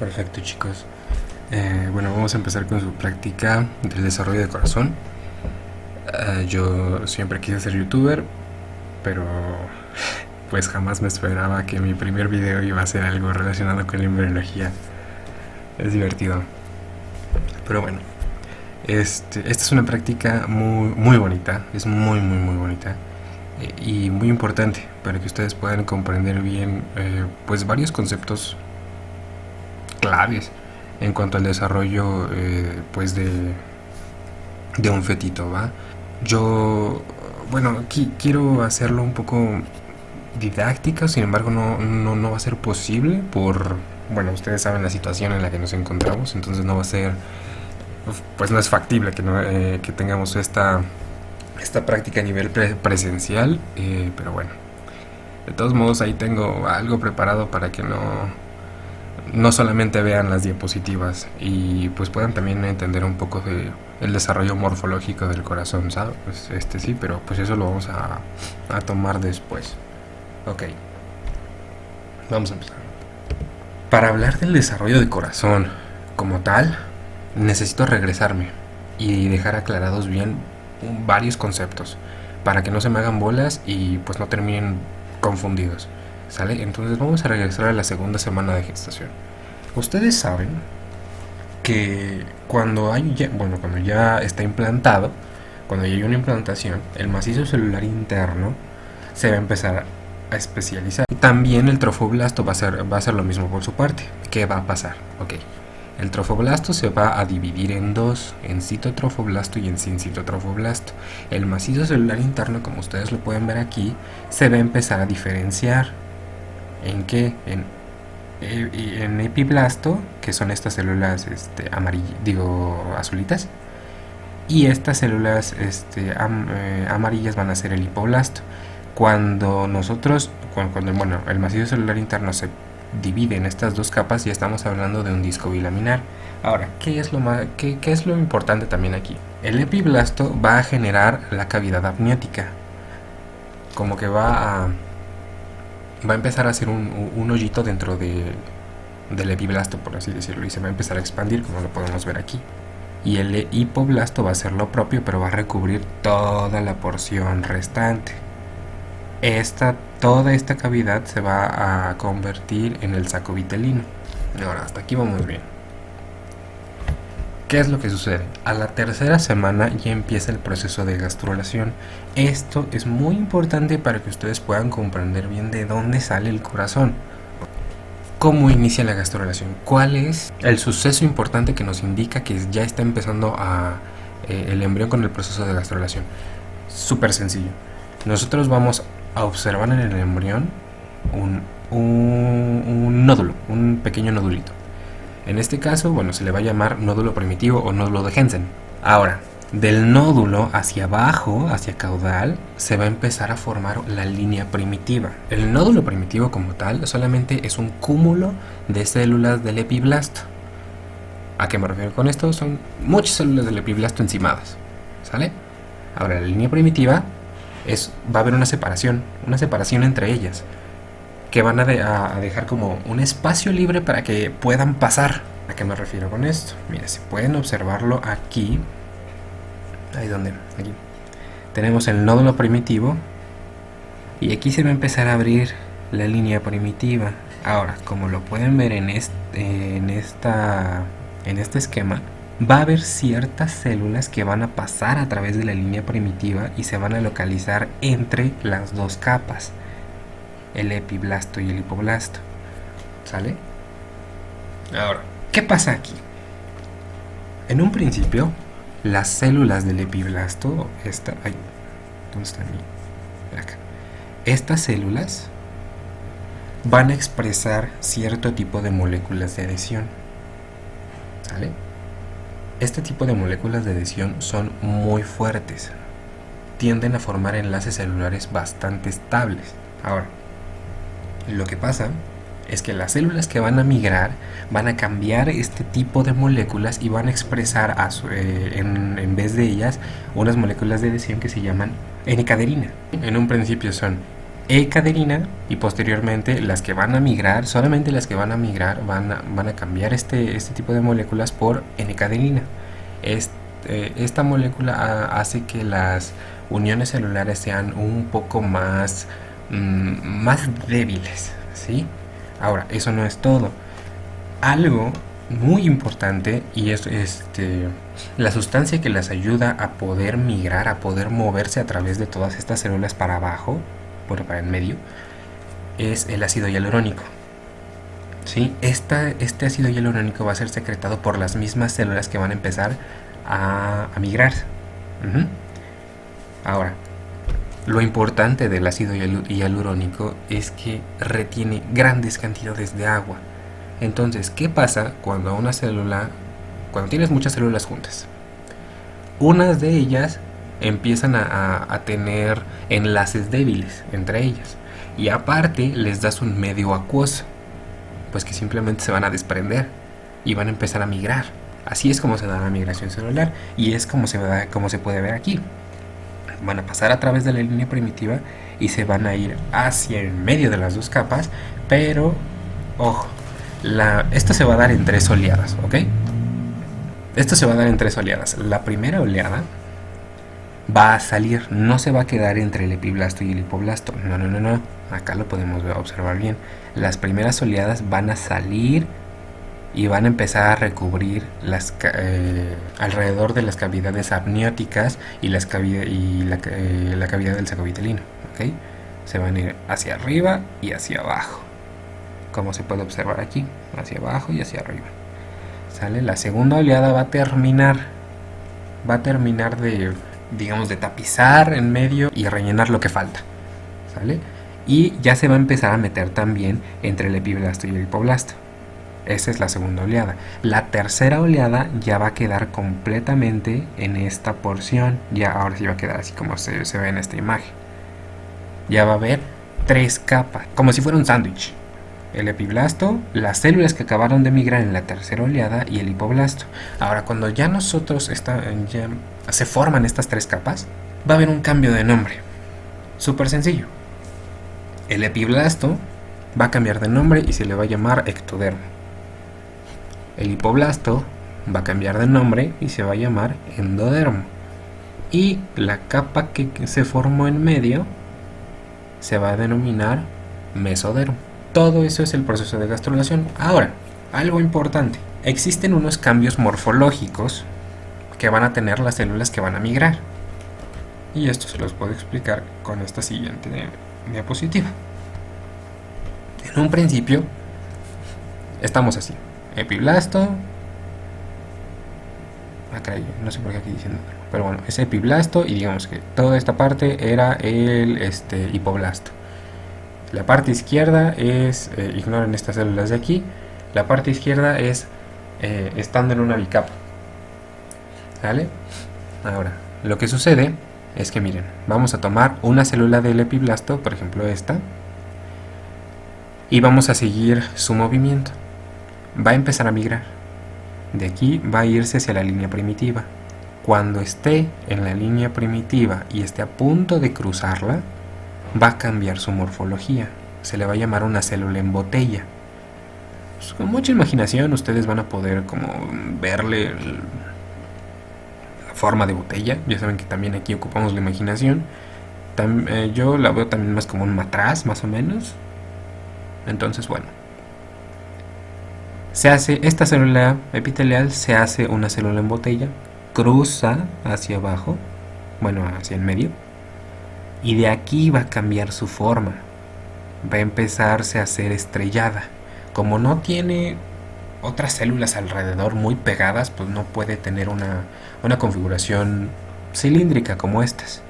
Perfecto, chicos. Bueno, vamos a empezar con su práctica del desarrollo de corazón. Yo siempre quise ser youtuber, pero pues jamás me esperaba que mi primer video iba a ser algo relacionado con la embriología. Es divertido. Pero bueno, esta es una práctica muy bonita, es muy bonita y muy importante para que ustedes puedan comprender bien pues varios conceptos claves en cuanto al desarrollo pues de un fetito, ¿va? Yo, bueno, aquí quiero hacerlo un poco didáctica, sin embargo no va a ser posible por, bueno, ustedes saben la situación en la que nos encontramos, entonces no va a ser, pues no es factible que tengamos esta práctica a nivel presencial, pero bueno, de todos modos ahí tengo algo preparado para que no solamente vean las diapositivas y pues puedan también entender un poco de el desarrollo morfológico del corazón, ¿sabes? Pues sí, pero pues eso lo vamos a tomar después. Ok, vamos a empezar. Para hablar del desarrollo del corazón como tal, necesito regresarme y dejar aclarados bien varios conceptos para que no se me hagan bolas y pues no terminen confundidos, ¿sale? Entonces vamos a regresar a la segunda semana de gestación. Ustedes saben que cuando ya está implantado, cuando ya hay una implantación, el macizo celular interno se va a empezar a especializar. También el trofoblasto va a ser lo mismo por su parte. ¿Qué va a pasar? Ok, el trofoblasto se va a dividir en dos, en citotrofoblasto y en sincitotrofoblasto. El macizo celular interno, como ustedes lo pueden ver aquí, se va a empezar a diferenciar. ¿En qué? En epiblasto, que son estas células azulitas, y estas células amarillas van a ser el hipoblasto. Cuando el macizo celular interno se divide en estas dos capas, ya estamos hablando de un disco bilaminar. Ahora, ¿qué es lo importante también aquí? El epiblasto va a generar la cavidad amniótica, como que va a empezar a hacer un hoyito dentro del epiblasto, por así decirlo, y se va a empezar a expandir, como lo podemos ver aquí. Y el hipoblasto va a hacer lo propio, pero va a recubrir toda la porción restante. Toda esta cavidad se va a convertir en el saco vitelino. Ahora, hasta aquí vamos bien. ¿Qué es lo que sucede? A la tercera semana ya empieza el proceso de gastrulación. Esto es muy importante para que ustedes puedan comprender bien de dónde sale el corazón. ¿Cómo inicia la gastrulación? ¿Cuál es el suceso importante que nos indica que ya está empezando el embrión con el proceso de gastrulación? Súper sencillo. Nosotros vamos a observar en el embrión un nódulo, un pequeño nodulito. En este caso, bueno, se le va a llamar nódulo primitivo o nódulo de Hensen. Ahora, del nódulo hacia abajo, hacia caudal, se va a empezar a formar la línea primitiva. El nódulo primitivo como tal solamente es un cúmulo de células del epiblasto. ¿A qué me refiero con esto? Son muchas células del epiblasto encimadas, ¿sale? Ahora, la línea primitiva va a haber una separación entre ellas, que van a dejar como un espacio libre para que puedan pasar. ¿A qué me refiero con esto? Mira, si pueden observarlo aquí, aquí tenemos el nódulo primitivo y aquí se va a empezar a abrir la línea primitiva. Ahora, como lo pueden ver en este esquema, va a haber ciertas células que van a pasar a través de la línea primitiva y se van a localizar entre las dos capas, el epiblasto y el hipoblasto, ¿sale? Ahora, ¿qué pasa aquí? En un principio, las células del epiblasto, ¿dónde está acá? Estas células van a expresar cierto tipo de moléculas de adhesión, ¿sale? Este tipo de moléculas de adhesión son muy fuertes, tienden a formar enlaces celulares bastante estables. Ahora, lo que pasa es que las células que van a migrar van a cambiar este tipo de moléculas y van a expresar en vez de ellas unas moléculas de adhesión que se llaman N-caderina. En un principio son E-caderina, y posteriormente las que van a migrar, solamente las que van a migrar van a cambiar este tipo de moléculas por N-cadenina. Esta molécula hace que las uniones celulares sean un poco más débiles, ¿sí? Ahora, eso no es todo. Algo muy importante, y es la sustancia que las ayuda a poder migrar, a poder moverse a través de todas estas células para abajo, bueno, para el medio, es el ácido hialurónico. ¿Sí? Este ácido hialurónico va a ser secretado por las mismas células que van a empezar a migrar. Ahora, lo importante del ácido hialurónico es que retiene grandes cantidades de agua. Entonces, ¿qué pasa cuando cuando tienes muchas células juntas? Unas de ellas empiezan a tener enlaces débiles entre ellas, y aparte les das un medio acuoso, pues que simplemente se van a desprender y van a empezar a migrar. Así es como se da la migración celular, y es como se puede ver aquí. Van a pasar a través de la línea primitiva y se van a ir hacia el medio de las dos capas, pero ojo, esto se va a dar en 3 oleadas, ¿ok? Esto se va a dar en 3 oleadas. La primera oleada va a salir, no se va a quedar entre el epiblasto y el hipoblasto. No. Acá lo podemos observar bien. Las primeras oleadas van a salir y van a empezar a recubrir alrededor de las cavidades amnióticas y la cavidad del saco vitelino, ¿ok? Se van a ir hacia arriba y hacia abajo, como se puede observar aquí, hacia abajo y hacia arriba. ¿Sale? La segunda oleada va a terminar de, digamos, de tapizar en medio y rellenar lo que falta, ¿sale? Y ya se va a empezar a meter también entre el epiblasto y el hipoblasto. Esa es la segunda oleada. La tercera oleada ya va a quedar completamente en esta porción. Ya ahora sí va a quedar así como se ve en esta imagen. Ya va a haber 3 capas, como si fuera un sándwich. El epiblasto, las células que acabaron de migrar en la tercera oleada, y el hipoblasto. Ahora, cuando ya ya se forman estas 3 capas, va a haber un cambio de nombre. Súper sencillo. El epiblasto va a cambiar de nombre y se le va a llamar ectodermo. El hipoblasto va a cambiar de nombre y se va a llamar endodermo. Y la capa que se formó en medio se va a denominar mesodermo. Todo eso es el proceso de gastrulación. Ahora, algo importante. Existen unos cambios morfológicos que van a tener las células que van a migrar. Y esto se los puedo explicar con esta siguiente diapositiva. En un principio, estamos así. Epiblasto. Acá no sé por qué aquí diciendo. Pero bueno, es epiblasto, y digamos que toda esta parte era el hipoblasto. La parte izquierda es, ignoren estas células de aquí, la parte izquierda es estando en una bicapa. ¿Vale? Ahora, lo que sucede es que miren, vamos a tomar una célula del epiblasto, por ejemplo esta, y vamos a seguir su movimiento. Va a empezar a migrar. De aquí va a irse hacia la línea primitiva. Cuando esté en la línea primitiva y esté a punto de cruzarla, va a cambiar su morfología. Se le va a llamar una célula en botella. Pues con mucha imaginación ustedes van a poder como verle la forma de botella. Ya saben que también aquí ocupamos la imaginación. Yo la veo también más como un matraz, más o menos. Entonces, bueno, esta célula epitelial se hace una célula en botella, cruza hacia abajo, bueno, hacia el medio, y de aquí va a cambiar su forma. Va a empezarse a hacer estrellada. Como no tiene otras células alrededor muy pegadas, pues no puede tener una configuración cilíndrica como estas.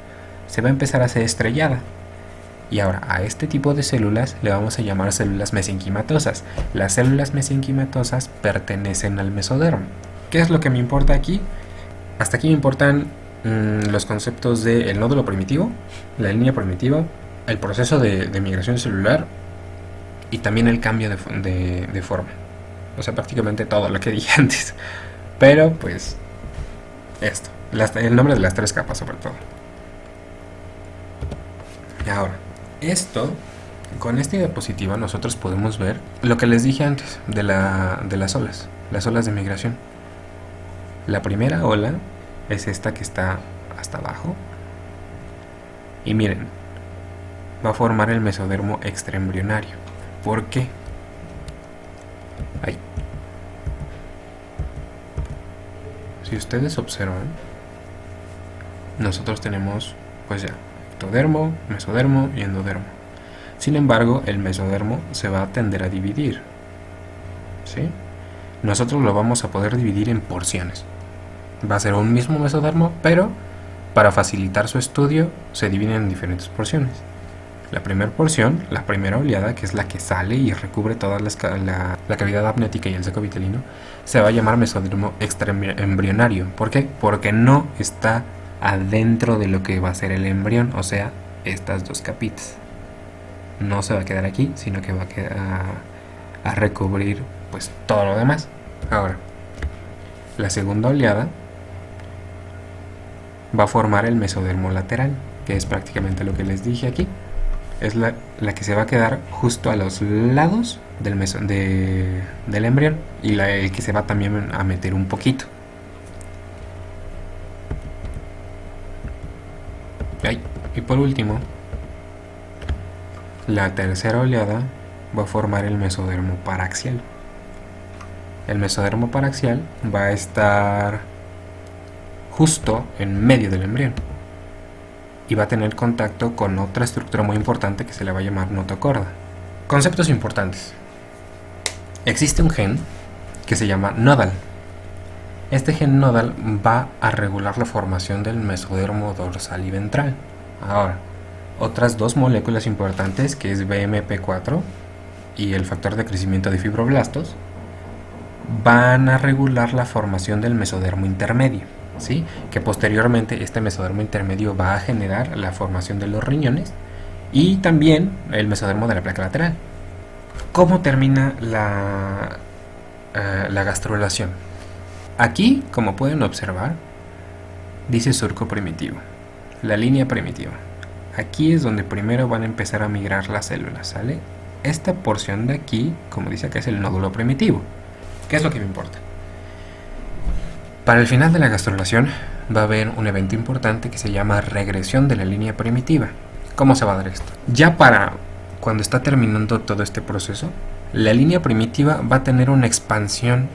Se va a empezar a hacer estrellada. Y ahora, a este tipo de células le vamos a llamar células mesenquimatosas. Las células mesenquimatosas pertenecen al mesodermo. ¿Qué es lo que me importa aquí? Hasta aquí me importan los conceptos del nódulo primitivo, la línea primitiva, el proceso de migración celular y también el cambio de forma. O sea, prácticamente todo lo que dije antes. Pero pues esto, el nombre de las 3 capas sobre todo. Y ahora, Esto, con esta diapositiva nosotros podemos ver lo que les dije antes de las olas de migración. La primera ola es esta que está hasta abajo. Y miren, va a formar el mesodermo extraembrionario. ¿Por qué? Ahí. Si ustedes observan, nosotros tenemos pues ya ectodermo, mesodermo y endodermo. Sin embargo, el mesodermo se va a tender a dividir, ¿sí? Nosotros lo vamos a poder dividir en porciones. Va a ser un mismo mesodermo, pero para facilitar su estudio se dividen en diferentes porciones. La primera porción, la primera oleada, que es la que sale y recubre toda la cavidad amniótica y el saco vitelino, se va a llamar mesodermo extraembrionario. ¿Por qué? Porque no está adentro de lo que va a ser el embrión, o sea, estas dos capitas. No se va a quedar aquí, sino que va a quedar a recubrir pues todo lo demás. Ahora, la segunda oleada va a formar el mesodermo lateral, que es prácticamente lo que les dije aquí. Es la que se va a quedar justo a los lados del embrión y el que se va también a meter un poquito. Y por último, la tercera oleada va a formar el mesodermo paraxial. El mesodermo paraxial va a estar justo en medio del embrión y va a tener contacto con otra estructura muy importante que se le va a llamar notocorda. Conceptos importantes. Existe un gen que se llama nodal. Este gen nodal va a regular la formación del mesodermo dorsal y ventral. Ahora, otras dos moléculas importantes, que es BMP4 y el factor de crecimiento de fibroblastos, van a regular la formación del mesodermo intermedio, ¿sí? Que posteriormente este mesodermo intermedio va a generar la formación de los riñones y también el mesodermo de la placa lateral. ¿Cómo termina la gastrulación? Aquí, como pueden observar, dice surco primitivo, la línea primitiva. Aquí es donde primero van a empezar a migrar las células, ¿sale? Esta porción de aquí, como dice acá, es el nódulo primitivo. ¿Qué es lo que me importa? Para el final de la gastrulación va a haber un evento importante que se llama regresión de la línea primitiva. ¿Cómo se va a dar esto? Ya para cuando está terminando todo este proceso, la línea primitiva va a tener una expansión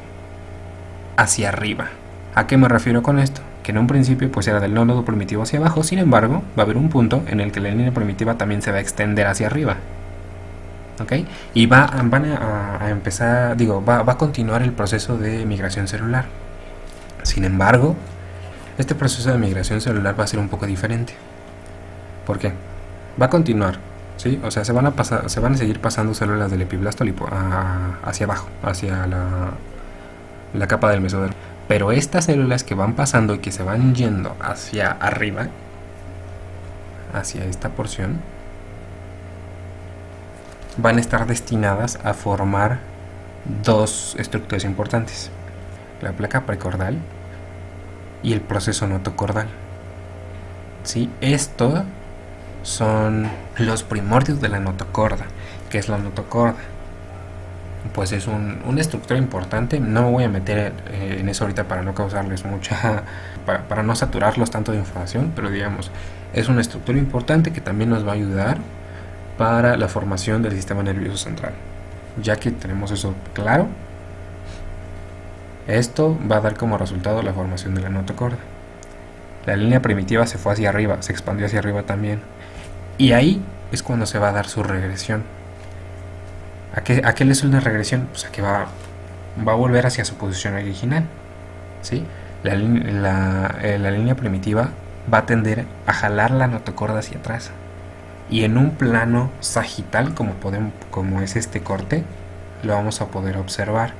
hacia arriba. ¿A qué me refiero con esto? Que en un principio pues era del nódulo primitivo hacia abajo, sin embargo va a haber un punto en el que la línea primitiva también se va a extender hacia arriba. ¿Ok? Y van a empezar, va a continuar el proceso de migración celular. Sin embargo, este proceso de migración celular va a ser un poco diferente. ¿Por qué? Va a continuar, ¿sí? O sea, se van a seguir pasando células del epiblasto hacia abajo, hacia la capa del mesodermo. Pero estas células que van pasando y que se van yendo hacia arriba, hacia esta porción, van a estar destinadas a formar dos estructuras importantes: la placa precordal y el proceso notocordal. ¿Sí? Esto son los primordios de la notocorda. ¿Qué es la notocorda? Pues es una estructura importante. No me voy a meter en eso ahorita para no causarles mucha, para no saturarlos tanto de información, pero digamos, es una estructura importante que también nos va a ayudar para la formación del sistema nervioso central. Ya que tenemos eso claro, esto va a dar como resultado la formación de la notocorda. La línea primitiva se fue hacia arriba, se expandió hacia arriba también, y ahí es cuando se va a dar su regresión. ¿A qué le suena regresión? Pues a que va a volver hacia su posición original, ¿sí? La línea primitiva va a tender a jalar la notocorda hacia atrás, y en un plano sagital como es este corte, lo vamos a poder observar.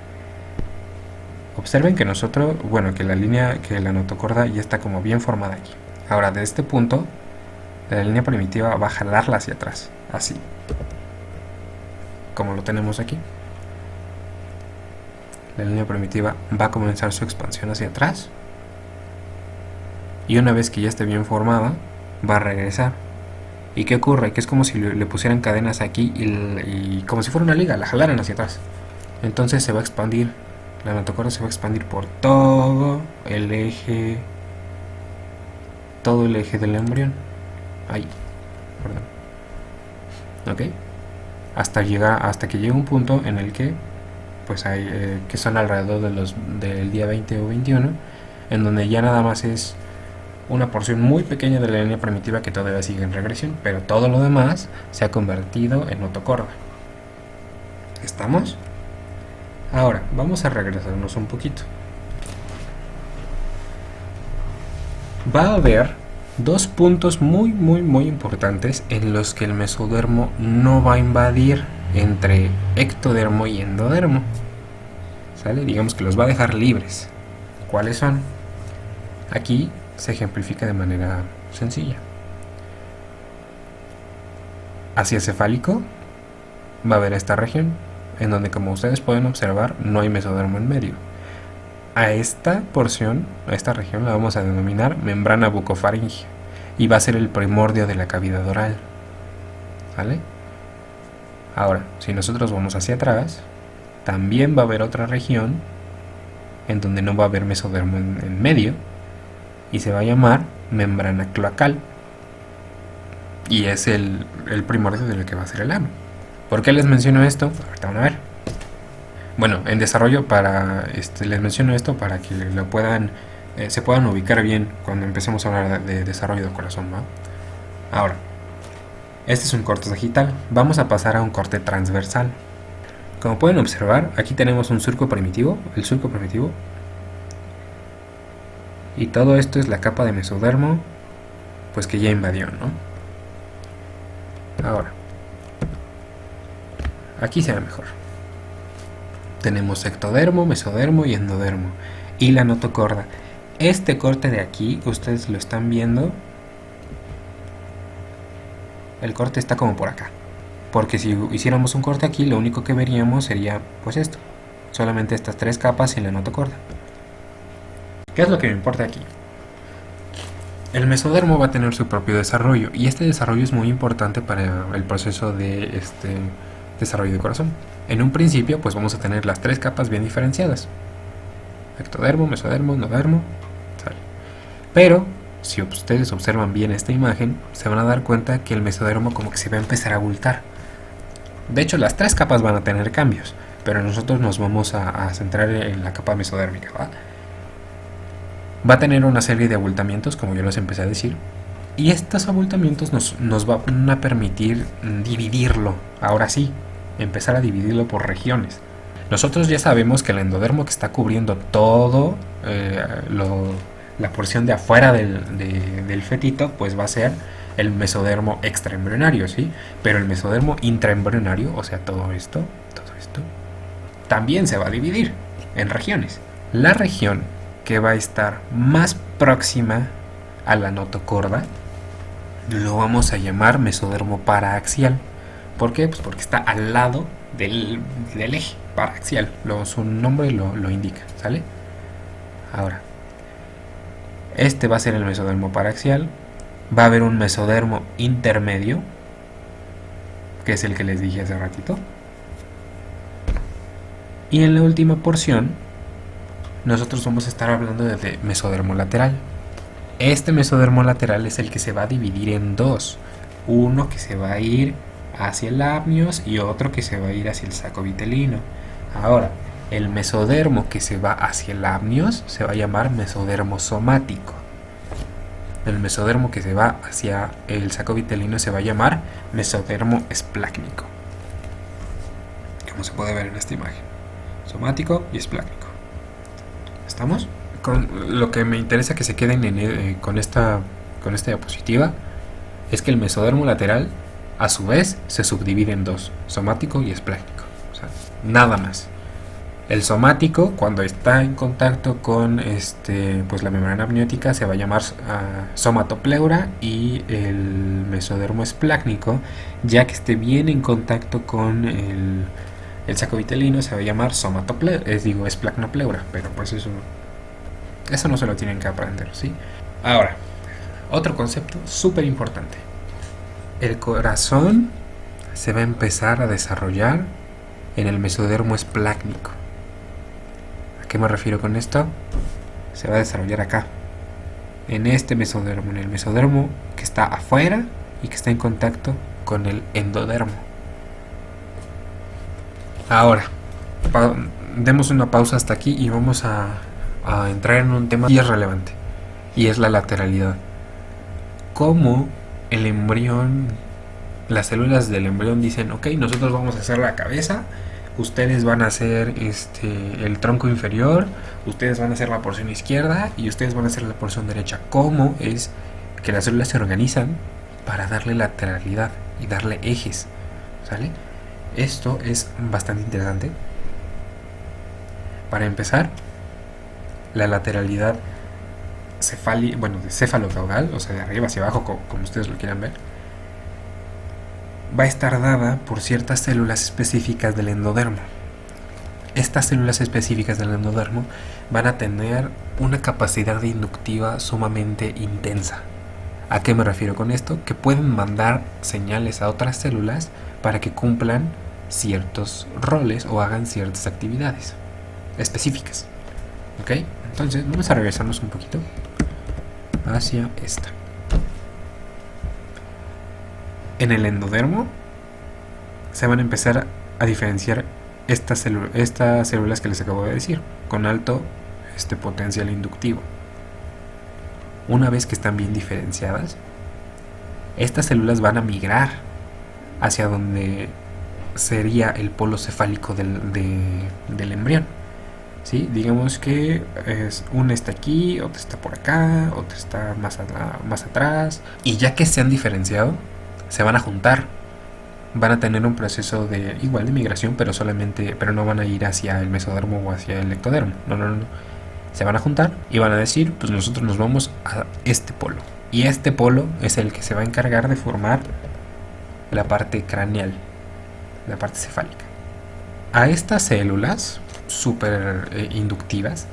Observen que que la notocorda ya está como bien formada aquí. Ahora, de este punto, la línea primitiva va a jalarla hacia atrás, así, como lo tenemos aquí. La línea primitiva va a comenzar su expansión hacia atrás, y una vez que ya esté bien formada, va a regresar. ¿Y qué ocurre? Que es como si le pusieran cadenas aquí y como si fuera una liga, la jalaran hacia atrás. Entonces se va a expandir, la notocorda se va a expandir por todo el eje del embrión. Ahí, perdón. ¿Ok? Hasta que llega un punto en el que pues hay que son alrededor del día 20 o 21, en donde ya nada más es una porción muy pequeña de la línea primitiva que todavía sigue en regresión, pero todo lo demás se ha convertido en notocorda. ¿Estamos? Ahora, vamos a regresarnos un poquito. Va a haber dos puntos muy importantes en los que el mesodermo no va a invadir entre ectodermo y endodermo. ¿Sale? Digamos que los va a dejar libres. ¿Cuáles son? Aquí se ejemplifica de manera sencilla. Hacia cefálico va a haber esta región, en donde, como ustedes pueden observar, no hay mesodermo en medio. A esta porción, a esta región, la vamos a denominar membrana bucofaringea y va a ser el primordio de la cavidad oral. ¿Vale? Ahora, si nosotros vamos hacia atrás, también va a haber otra región en donde no va a haber mesodermo en medio y se va a llamar membrana cloacal y es el primordio de lo que va a ser el ano. ¿Por qué les menciono esto? Ahorita van a ver. Bueno, en desarrollo les menciono esto para que lo puedan se puedan ubicar bien cuando empecemos a hablar de desarrollo del corazón, ¿no? Ahora, este es un corte sagital. Vamos a pasar a un corte transversal. Como pueden observar, aquí tenemos un surco primitivo, el surco primitivo, y todo esto es la capa de mesodermo, pues que ya invadió, ¿no? Ahora, aquí se ve mejor. Tenemos ectodermo, mesodermo y endodermo. Y la notocorda. Este corte de aquí, ustedes lo están viendo. El corte está como por acá. Porque si hiciéramos un corte aquí, lo único que veríamos sería pues esto. Solamente estas tres capas y la notocorda. ¿Qué es lo que me importa aquí? El mesodermo va a tener su propio desarrollo. Y este desarrollo es muy importante para el proceso de desarrollo de corazón. En un principio pues vamos a tener las tres capas bien diferenciadas: ectodermo, mesodermo, endodermo, ¿sale? Pero si ustedes observan bien esta imagen, se van a dar cuenta que el mesodermo como que se va a empezar a abultar. De hecho, las tres capas van a tener cambios, pero nosotros nos vamos a centrar en la capa mesodérmica, ¿va? Va a tener una serie de abultamientos, como yo les empecé a decir, y estos abultamientos nos van a permitir dividirlo. Ahora sí, empezar a dividirlo por regiones. Nosotros ya sabemos que el endodermo, que está cubriendo todo la porción de afuera del fetito, pues va a ser el mesodermo extraembrionario, ¿sí? Pero el mesodermo intraembrionario, o sea, todo esto, también se va a dividir en regiones. La región que va a estar más próxima a la notocorda lo vamos a llamar mesodermo paraaxial. ¿Por qué? Pues porque está al lado del eje paraaxial. Su nombre lo indica, ¿sale? Ahora, este va a ser el mesodermo paraaxial. Va a haber un mesodermo intermedio, que es el que les dije hace ratito. Y en la última porción, nosotros vamos a estar hablando de mesodermo lateral. Este mesodermo lateral es el que se va a dividir en dos. Uno que se va a ir hacia el amnios y otro que se va a ir hacia el saco vitelino. Ahora, el mesodermo que se va hacia el amnios se va a llamar mesodermo somático. El mesodermo que se va hacia el saco vitelino se va a llamar mesodermo esplácnico, como se puede ver en esta imagen. Somático y esplácnico. ¿Estamos? Lo que me interesa que se queden con esta diapositiva es que el mesodermo lateral a su vez se subdivide en dos: somático y esplácnico. O sea, nada más. El somático, cuando está en contacto con pues la membrana amniótica, se va a llamar somatopleura, y el mesodermo esplácnico, ya que esté bien en contacto con el saco vitelino, se va a llamar esplacnopleura, pero pues eso no se lo tienen que aprender, ¿sí? Ahora, otro concepto súper importante. El corazón se va a empezar a desarrollar en el mesodermo esplácnico. ¿A qué me refiero con esto? Se va a desarrollar acá, en este mesodermo, en el mesodermo que está afuera y que está en contacto con el endodermo. Ahora, demos una pausa hasta aquí y vamos a entrar en un tema que es relevante, y es la lateralidad. Cómo el embrión, las células del embrión dicen, ok, nosotros vamos a hacer la cabeza, ustedes van a hacer el tronco inferior, ustedes van a hacer la porción izquierda y ustedes van a hacer la porción derecha. ¿Cómo es que las células se organizan para darle lateralidad y darle ejes? ¿Sale? Esto es bastante interesante. Para empezar, la lateralidad cefalocaudal, o sea, de arriba hacia abajo, como ustedes lo quieran ver, va a estar dada por ciertas células específicas del endodermo. Estas células específicas del endodermo van a tener una capacidad inductiva sumamente intensa. ¿A qué me refiero con esto? Que pueden mandar señales a otras células para que cumplan ciertos roles o hagan ciertas actividades específicas. ¿Ok? Entonces vamos a regresarnos un poquito hacia esta. En el endodermo se van a empezar a diferenciar estas células que les acabo de decir, con alto potencial inductivo. Una vez que están bien diferenciadas, estas células van a migrar hacia donde sería el polo cefálico del embrión. ¿Sí? Digamos que una está aquí, otra está por acá, otra está más atrás. Y ya que se han diferenciado, se van a juntar. Van a tener un proceso de migración, pero no van a ir hacia el mesodermo o hacia el ectodermo. No. Se van a juntar y van a decir, pues nosotros nos vamos a este polo. Y este polo es el que se va a encargar de formar la parte craneal, la parte cefálica. A estas células súper inductivas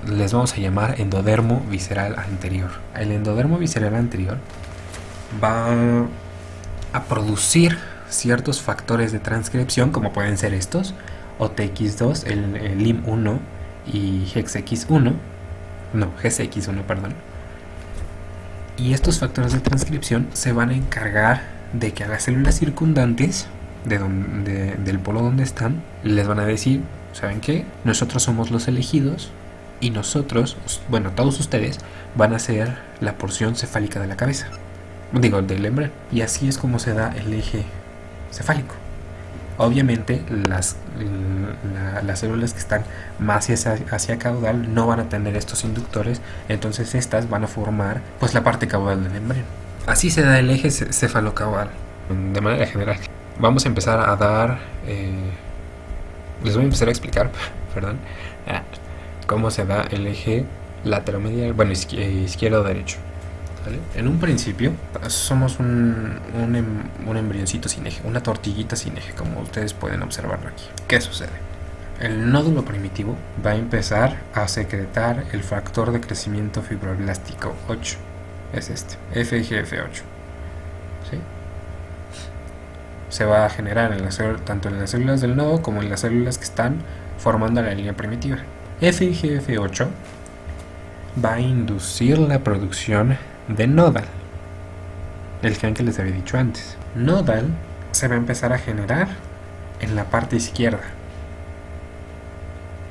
les vamos a llamar endodermo visceral anterior. El endodermo visceral anterior va a producir ciertos factores de transcripción, como pueden ser estos, OTX2, el LIM1 y GCX1, perdón. Y estos factores de transcripción se van a encargar de que a las células circundantes del polo donde están les van a decir, ¿saben qué? Nosotros somos los elegidos y nosotros, todos ustedes van a ser la porción cefálica de la cabeza, del embrión. Y así es como se da el eje cefálico. Obviamente las células que están más hacia caudal no van a tener estos inductores, entonces estas van a formar pues la parte caudal del embrión. Así se da el eje cefalocaudal de manera general. Vamos a empezar a dar, les voy a empezar a explicar, perdón, cómo se da el eje lateromedial, izquierdo-derecho. ¿Vale? En un principio somos un embrioncito sin eje, una tortillita sin eje, como ustedes pueden observarlo aquí. ¿Qué sucede? El nódulo primitivo va a empezar a secretar el factor de crecimiento fibroblástico 8, es FGF8. ¿Sí? Se va a generar tanto en las células del nodo como en las células que están formando la línea primitiva. FGF8 va a inducir la producción de nodal, el gen que les había dicho antes. Nodal se va a empezar a generar en la parte izquierda.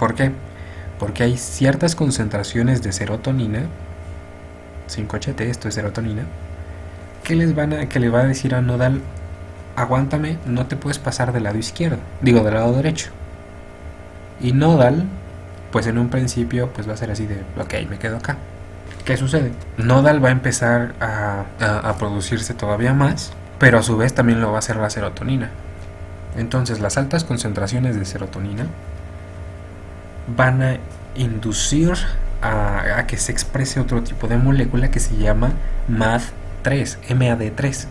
¿Por qué? Porque hay ciertas concentraciones de serotonina, 5-HT, esto es serotonina, que le va a decir a nodal, aguántame, no te puedes pasar del lado izquierdo, del lado derecho. Y nodal, pues en un principio, pues va a ser así de, ok, me quedo acá. ¿Qué sucede? Nodal va a empezar a producirse todavía más, pero a su vez también lo va a hacer la serotonina. Entonces las altas concentraciones de serotonina van a inducir a que se exprese otro tipo de molécula que se llama MAD3,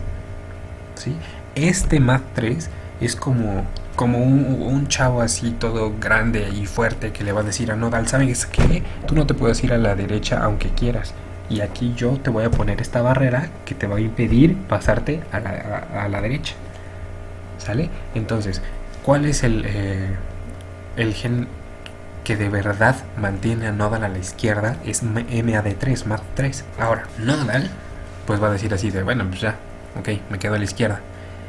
¿sí? Este MAD3 es como un chavo así todo grande y fuerte que le va a decir a nodal, ¿sabes qué? Tú no te puedes ir a la derecha aunque quieras, y aquí yo te voy a poner esta barrera que te va a impedir pasarte a la derecha. ¿Sale? Entonces, ¿cuál es el gen que de verdad mantiene a Nodal a la izquierda? Es MAD3, MAD3. Ahora, Nodal pues va a decir así de, bueno, pues ya, ok, me quedo a la izquierda.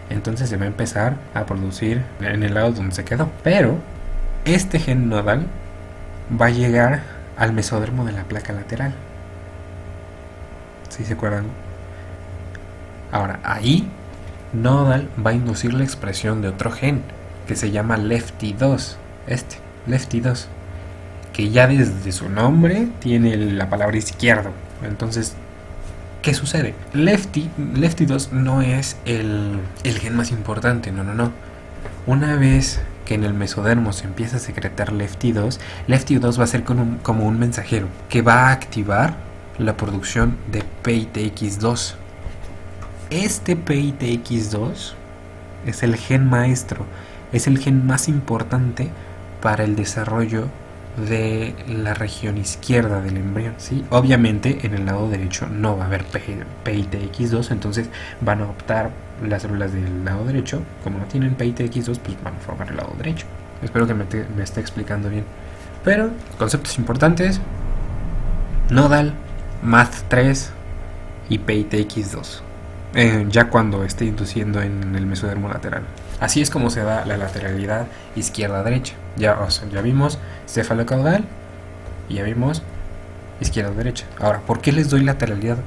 Entonces se va a empezar a producir en el lado donde se quedó. Pero este gen Nodal va a llegar al mesodermo de la placa lateral. ¿Sí se acuerdan? Ahora, ahí Nodal va a inducir la expresión de otro gen que se llama LEFT2. LEFT2, que ya desde su nombre tiene la palabra izquierdo. Entonces, ¿qué sucede? LEFT2 no es el gen más importante, no. Una vez que en el mesodermo se empieza a secretar LEFT2 va a ser como un mensajero que va a activar la producción de PITX2. Este PITX2 es el gen maestro, es el gen más importante para el desarrollo de la región izquierda del embrión, ¿sí? Obviamente en el lado derecho no va a haber PITX2, entonces van a optar las células del lado derecho, como no tienen PITX2, pues van a formar el lado derecho. Espero que me esté explicando bien. Pero, conceptos importantes: Nodal, MAD3 y PITX2. Ya cuando esté induciendo en el mesodermo lateral. Así es como se da la lateralidad izquierda-derecha. Ya vimos cefalocaudal y ya vimos izquierda-derecha. Ahora, ¿por qué les doy lateralidad?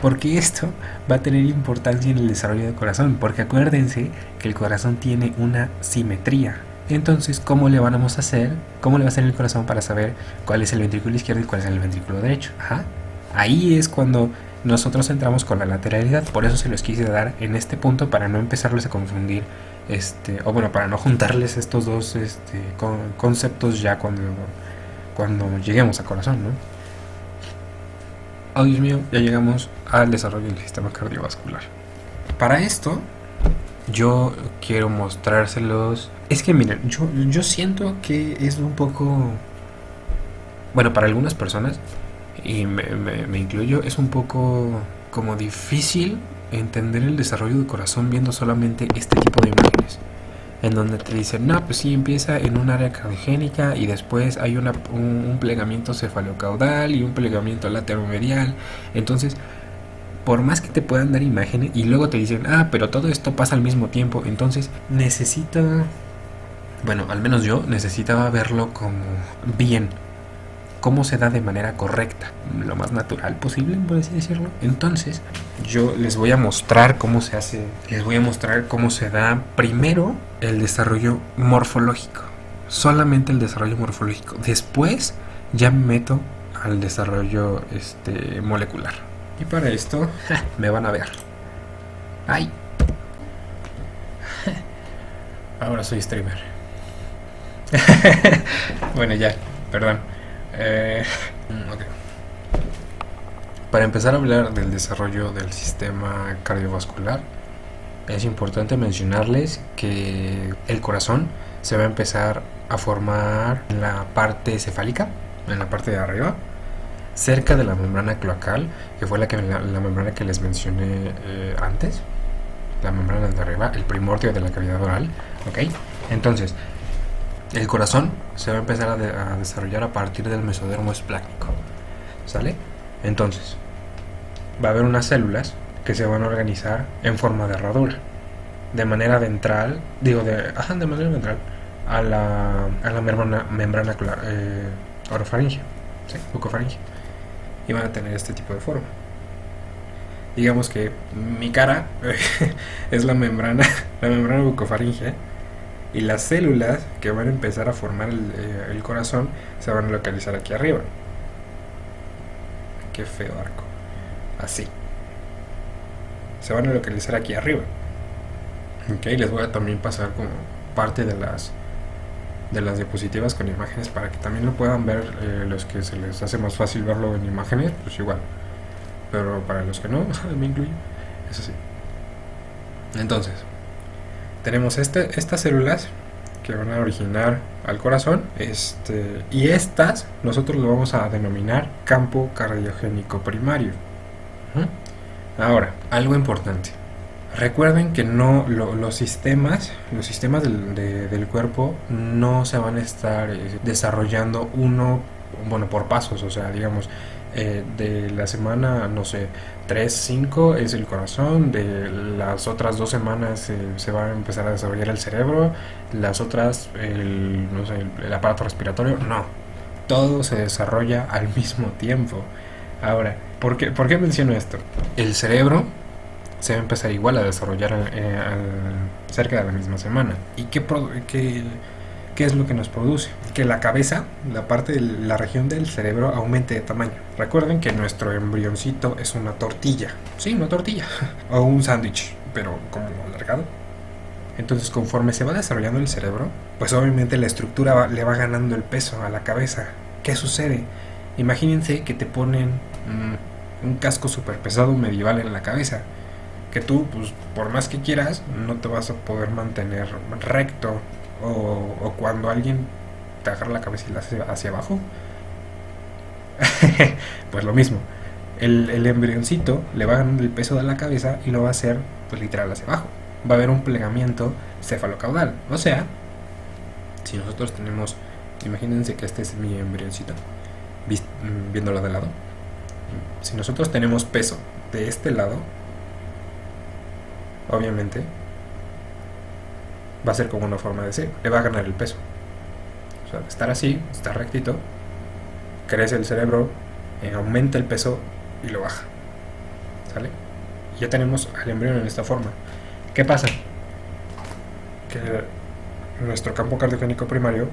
Porque esto va a tener importancia en el desarrollo del corazón. Porque acuérdense que el corazón tiene una simetría. Entonces, ¿cómo le vamos a hacer? ¿Cómo le va a hacer el corazón para saber cuál es el ventrículo izquierdo y cuál es el ventrículo derecho? Ajá. Ahí es cuando nosotros entramos con la lateralidad. Por eso se los quise dar en este punto, para no empezarles a confundir, o bueno, para no juntarles estos dos conceptos ya cuando lleguemos a corazón, ¿no? Oh, Dios mío, ya llegamos al desarrollo del sistema cardiovascular. Para esto, yo quiero mostrárselos. Es que miren, yo siento que es un poco, bueno, para algunas personas, y me incluyo, es un poco como difícil entender el desarrollo del corazón viendo solamente este tipo de imágenes, en donde te dicen, no, pues sí, empieza en un área cardiogénica y después hay un plegamiento cefalocaudal y un plegamiento lateromedial. Entonces, por más que te puedan dar imágenes y luego te dicen, pero todo esto pasa al mismo tiempo, entonces bueno, al menos yo necesitaba verlo como bien, cómo se da de manera correcta, lo más natural posible, por así decirlo. Entonces, yo les voy a mostrar cómo se hace, les voy a mostrar cómo se da primero el desarrollo morfológico, solamente el desarrollo morfológico. Después ya me meto al desarrollo molecular. Y para esto me van a ver. ¡Ay! Ahora soy streamer. Bueno, ya, perdón. Okay. Para empezar a hablar del desarrollo del sistema cardiovascular, es importante mencionarles que el corazón se va a empezar a formar en la parte cefálica, en la parte de arriba, cerca de la membrana cloacal, que fue la membrana que les mencioné antes, la membrana de arriba, el primordio de la cavidad oral. ¿Ok? Entonces, el corazón se va a empezar a desarrollar a partir del mesodermo esplácnico, ¿sale? Entonces, va a haber unas células que se van a organizar en forma de herradura, de manera ventral, de manera ventral a la membrana orofaringea, ¿sí? Bucofaringea, y van a tener este tipo de forma. Digamos que mi cara es la membrana bucofaringea, y las células que van a empezar a formar el corazón se van a localizar aquí arriba. Qué feo arco. Así. Se van a localizar aquí arriba. Ok, les voy a también pasar como parte de las diapositivas con imágenes para que también lo puedan ver. Los que se les hace más fácil verlo en imágenes, pues igual. Pero para los que no, me incluyo. Es así. Entonces, tenemos estas células que van a originar al corazón, y estas nosotros lo vamos a denominar campo cardiogénico primario. Ahora, algo importante. Recuerden que no los sistemas del cuerpo no se van a estar desarrollando por pasos, o sea, digamos, de la semana, no sé, 3, 5 es el corazón, de las otras 2 semanas se va a empezar a desarrollar el cerebro, las otras, no sé, el aparato respiratorio, no, todo se desarrolla al mismo tiempo. Ahora, ¿por qué menciono esto? El cerebro se va a empezar igual a desarrollar cerca de la misma semana. ¿Y qué es lo que nos produce? Que la cabeza, la región del cerebro aumente de tamaño. Recuerden que nuestro embrioncito es una tortilla. Sí, una tortilla. O un sándwich, pero como alargado. Entonces, conforme se va desarrollando el cerebro, pues obviamente la estructura le va ganando el peso a la cabeza. ¿Qué sucede? Imagínense que te ponen un casco súper pesado medieval en la cabeza, que tú, pues, por más que quieras, no te vas a poder mantener recto, o cuando alguien te agarra la cabeza y la hace hacia abajo, pues lo mismo, el embrioncito le va ganando el peso de la cabeza y lo va a hacer, pues, literal hacia abajo. Va a haber un plegamiento cefalocaudal, o sea, si nosotros tenemos, imagínense que este es mi embrioncito, viéndolo de lado, si nosotros tenemos peso de este lado, obviamente va a ser como una forma de ser, le va a ganar el peso. O sea, de estar así, estar rectito, crece el cerebro, aumenta el peso y lo baja. ¿Sale? Y ya tenemos al embrión en esta forma. ¿Qué pasa? Que nuestro campo cardiogénico primario,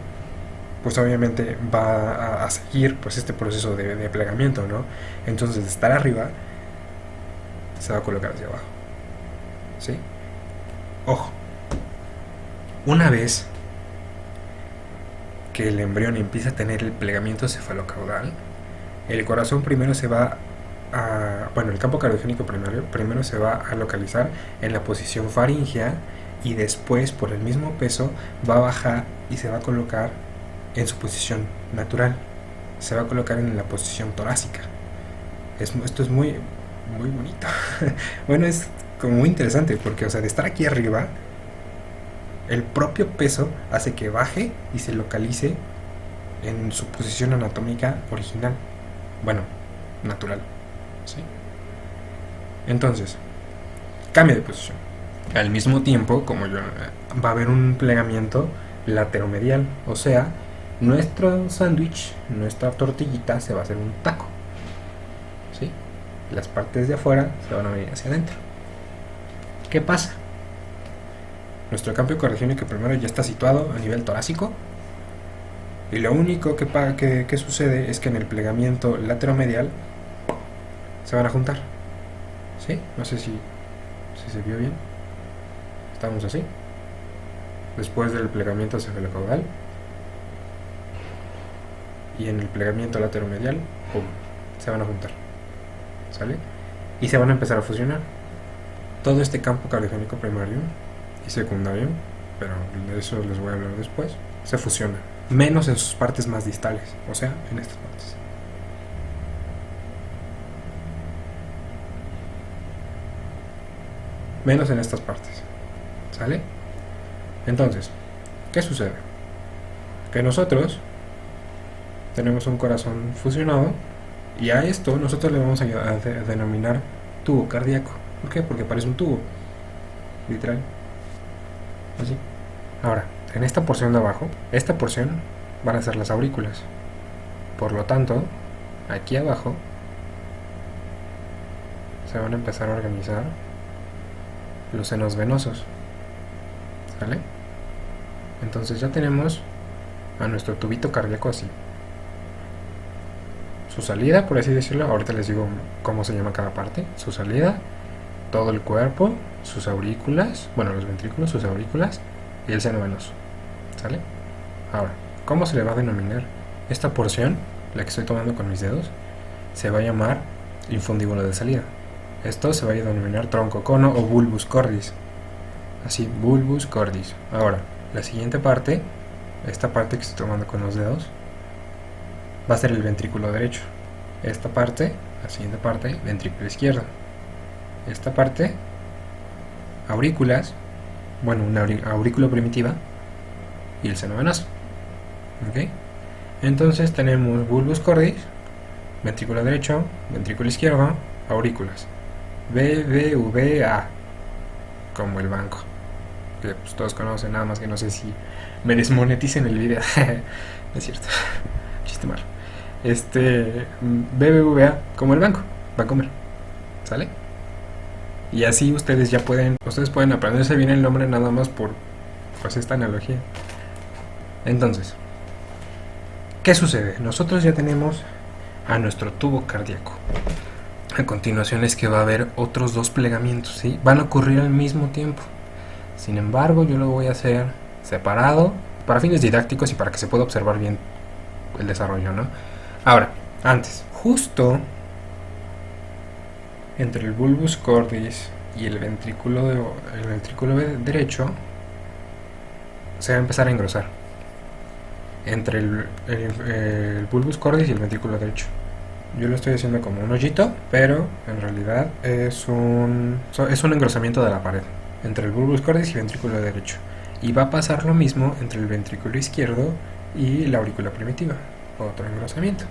pues obviamente va a seguir, pues, este proceso de plegamiento, ¿no? Entonces, de estar arriba, se va a colocar hacia abajo. ¿Sí? Ojo, una vez que el embrión empieza a tener el plegamiento cefalocaudal, el corazón primero se va el campo cardiogénico primario primero se va a localizar en la posición faríngea, y después, por el mismo peso, va a bajar y se va a colocar en su posición natural, se va a colocar en la posición torácica. Esto es muy, muy bonito. Bueno, es como muy interesante porque, o sea, de estar aquí arriba, el propio peso hace que baje y se localice en su posición anatómica original. Bueno, natural. ¿Sí? Entonces, cambia de posición. Al mismo tiempo, va a haber un plegamiento lateromedial. O sea, nuestro sándwich, nuestra tortillita, se va a hacer un taco. ¿Sí? Las partes de afuera se van a venir hacia adentro. ¿Qué pasa? Nuestro campo cardiogénico primero ya está situado a nivel torácico, y lo único que sucede es que en el plegamiento lateromedial se van a juntar. ¿Sí? No sé si se vio bien. Estamos así. Después del plegamiento cefalocaudal y en el plegamiento lateromedial, ¡pum!, se van a juntar. ¿Sale? Y se van a empezar a fusionar. Todo este campo cardiogénico primario y secundario, pero de eso les voy a hablar después, se fusiona, menos en sus partes más distales, o sea, en estas partes. Menos en estas partes. ¿Sale? Entonces, ¿qué sucede? Que nosotros tenemos un corazón fusionado, y a esto nosotros le vamos a denominar tubo cardíaco. ¿Por qué? Porque parece un tubo, literal. Así. Ahora, en esta porción de abajo, esta porción van a ser las aurículas. Por lo tanto, aquí abajo se van a empezar a organizar los senos venosos. ¿Sale? Entonces ya tenemos a nuestro tubito cardíaco así. Su salida, por así decirlo, ahorita les digo cómo se llama cada parte. Su salida, todo el cuerpo, sus aurículas, bueno, los ventrículos, sus aurículas y el seno venoso. ¿Sale? Ahora, ¿cómo se le va a denominar? Esta porción, la que estoy tomando con mis dedos, se va a llamar infundíbulo de salida. Esto se va a denominar tronco cono o bulbus cordis. Así, bulbus cordis. Ahora, la siguiente parte esta parte que estoy tomando con los dedos, va a ser el ventrículo derecho. Esta parte, la siguiente parte, ventrículo izquierdo. Esta parte, aurículas, bueno, una aurícula primitiva y el seno venoso. ¿Ok? Entonces tenemos bulbus cordis, ventrículo derecho, ventrículo izquierdo, aurículas. BBVA, como el banco. Que pues todos conocen, nada más que no sé si me desmoneticen el video. No es cierto. Chiste malo. BBVA, como el banco. Bancomer. ¿Sale? Y así ustedes pueden aprenderse bien el nombre nada más por pues esta analogía. Entonces, ¿qué sucede? Nosotros ya tenemos a nuestro tubo cardíaco. A continuación es que va a haber otros dos plegamientos, ¿sí? Van a ocurrir al mismo tiempo. Sin embargo, yo lo voy a hacer separado para fines didácticos y para que se pueda observar bien el desarrollo, ¿no? Ahora, antes, justo entre el bulbus cordis y el ventrículo derecho se va a empezar a engrosar. Entre el bulbus cordis y el ventrículo derecho. Yo lo estoy haciendo como un hoyito, pero en realidad es un engrosamiento de la pared entre el bulbus cordis y el ventrículo derecho. Y va a pasar lo mismo entre el ventrículo izquierdo y la aurícula primitiva. Otro engrosamiento.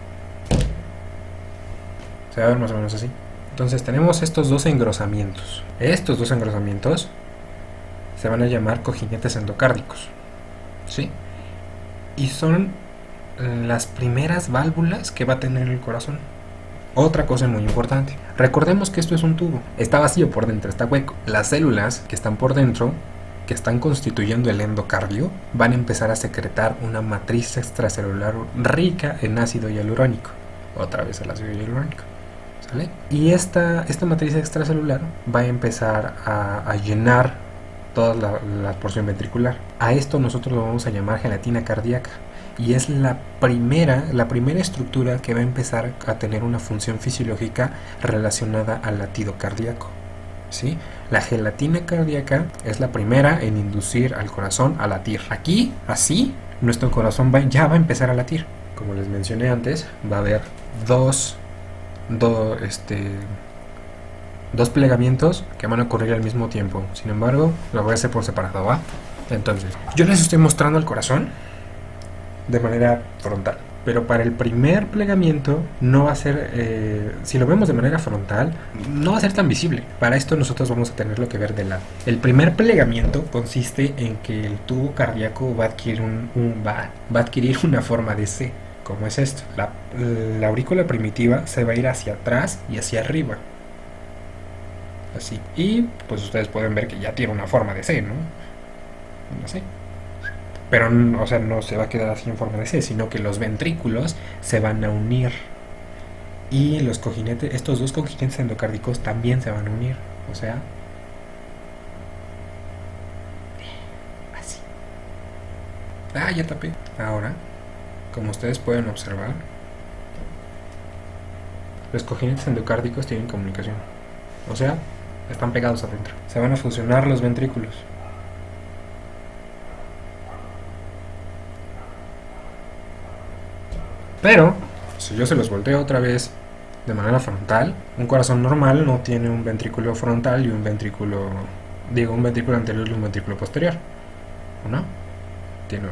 Se va a ver más o menos así. Entonces tenemos estos dos engrosamientos. Estos dos engrosamientos se van a llamar cojinetes endocárdicos. ¿Sí? Y son las primeras válvulas que va a tener el corazón. Otra cosa muy importante, recordemos que esto es un tubo, está vacío por dentro, está hueco. Las células que están por dentro, que están constituyendo el endocardio, van a empezar a secretar una matriz extracelular rica en ácido hialurónico. Otra vez el ácido hialurónico, ¿sale? Y esta matriz extracelular va a empezar a llenar toda la porción ventricular. A esto nosotros lo vamos a llamar gelatina cardíaca. Y es la primera estructura que va a empezar a tener una función fisiológica relacionada al latido cardíaco. ¿Sí? La gelatina cardíaca es la primera en inducir al corazón a latir. Aquí, así, nuestro corazón ya va a empezar a latir. Como les mencioné antes, va a haber dos plegamientos que van a ocurrir al mismo tiempo. Sin embargo, lo voy a hacer por separado, ¿va? Entonces, yo les estoy mostrando el corazón de manera frontal, pero para el primer plegamiento no va a ser, si lo vemos de manera frontal, no va a ser tan visible. Para esto nosotros vamos a tenerlo que ver de lado. El primer plegamiento consiste en que el tubo cardíaco va a adquirir va a adquirir una forma de C. ¿Cómo es esto? La aurícula primitiva se va a ir hacia atrás y hacia arriba, así. Y pues ustedes pueden ver que ya tiene una forma de C, ¿no? No sé. Pero, o sea, no se va a quedar así en forma de C, sino que los ventrículos se van a unir. Y estos dos cojinetes endocárdicos también se van a unir. O sea, así. Ya tapé. Ahora, como ustedes pueden observar, los cojinetes endocárdicos tienen comunicación. O sea, están pegados adentro. Se van a fusionar los ventrículos. Pero, si yo se los volteo otra vez de manera frontal, un corazón normal no tiene un ventrículo frontal y un ventrículo anterior y un ventrículo posterior, ¿o no?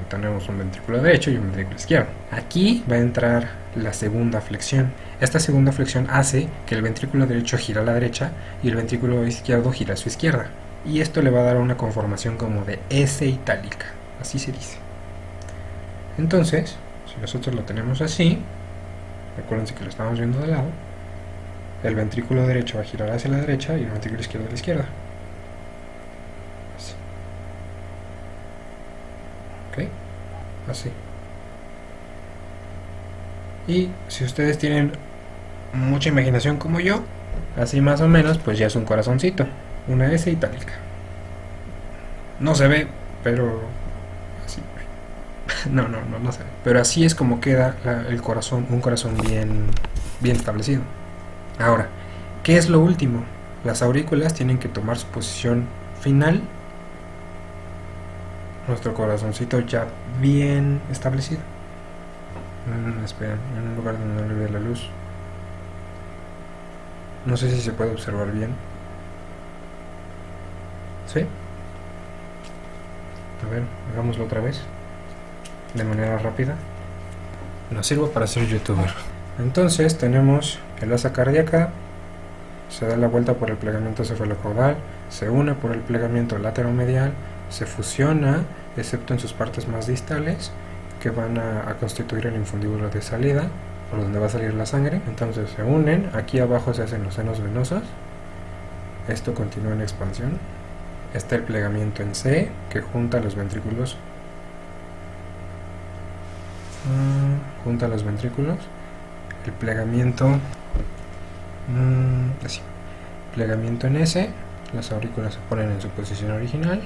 Tenemos un ventrículo derecho y un ventrículo izquierdo. Aquí va a entrar la segunda flexión. Esta segunda flexión hace que el ventrículo derecho gira a la derecha y el ventrículo izquierdo gira a su izquierda. Y esto le va a dar una conformación como de S itálica, así se dice. Entonces, si nosotros lo tenemos así, recuérdense que lo estamos viendo de lado, el ventrículo derecho va a girar hacia la derecha y el ventrículo izquierdo a la izquierda. Así. ¿Ok? Así. Y si ustedes tienen mucha imaginación como yo, así más o menos, pues ya es un corazoncito, una S itálica. No se ve, pero así. No se ve. Pero así es como queda el corazón, un corazón bien establecido. Ahora, ¿qué es lo último? Las aurículas tienen que tomar su posición final nuestro corazoncito ya bien establecido. Esperen, en un lugar donde no le vea la luz. No sé si se puede observar bien. ¿Sí? A ver, hagámoslo otra vez. De manera rápida. Nos sirve para ser youtuber. Entonces tenemos el asa cardíaca. Se da la vuelta por el plegamiento cefalocaudal. Se une por el plegamiento lateromedial. Se fusiona, excepto en sus partes más distales, que van a constituir el infundíbulo de salida, por donde va a salir la sangre. Entonces se unen, aquí abajo se hacen los senos venosos, esto continúa en expansión. Está el plegamiento en C, que junta los ventrículos, el plegamiento, así, plegamiento en S, las aurículas se ponen en su posición original,